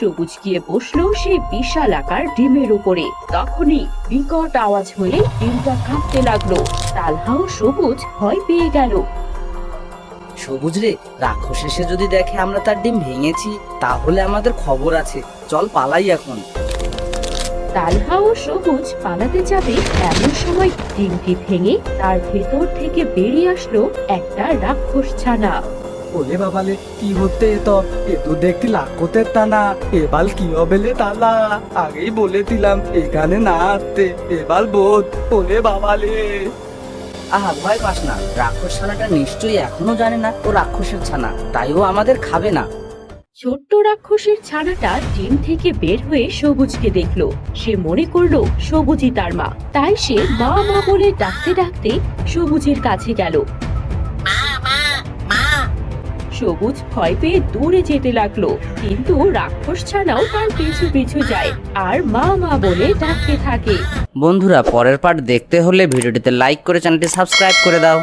সবুজ গিয়ে বসলো সেই বিশাল আকার ডিমের উপরে। তখনই বিকট আওয়াজ হয়ে ডিমটা কাঁপতে লাগলো। তালহা ও সবুজ ভয় পেয়ে গেল। সবুজ রে, রাক্ষস এসে যদি দেখে আমরা তার ডিম ভেঙেছি তাহলে আমাদের খবর আছে, চল পালাই এখন। তালহা ও সবুজ পালাতে যাবে এমন সময় ডিমটি ভেঙে তার ভেতর থেকে বেরিয়ে আসলো একটা রাক্ষস ছানা। ওলে বাবালে, কি হতে তো এ তো দেখতে লাখতের টানা। এবার কি হবে লে তালা, আগেই বলে দিলাম এখানে না আসতে। এবার বোধ ওলে বাবালে। আহা ভয় পাস না, রাক্ষস ছানাটা নিশ্চয়ই এখনো জানে না ও রাক্ষসের ছানা, তাই ও আমাদের খাবে না। ছোট্ট রাক্ষসের ছানাটা ডিম থেকে বের হয়ে সবুজকে দেখলো। সে মনে করলো সবুজই তার মা, তাই সে মা মা বলে ডাকতে ডাকতে সবুজের কাছে গেল। সবুজ ভয় পেয়ে দূরে যেতে লাগলো, কিন্তু রাক্ষস ছানাও তার পিছু পিছু যায় আর মা মা বলে ডাকতে থাকে। বন্ধুরা, পরের পার্ট দেখতে হলে ভিডিওটিতে লাইক করে চ্যানেলটি সাবস্ক্রাইব করে দাও।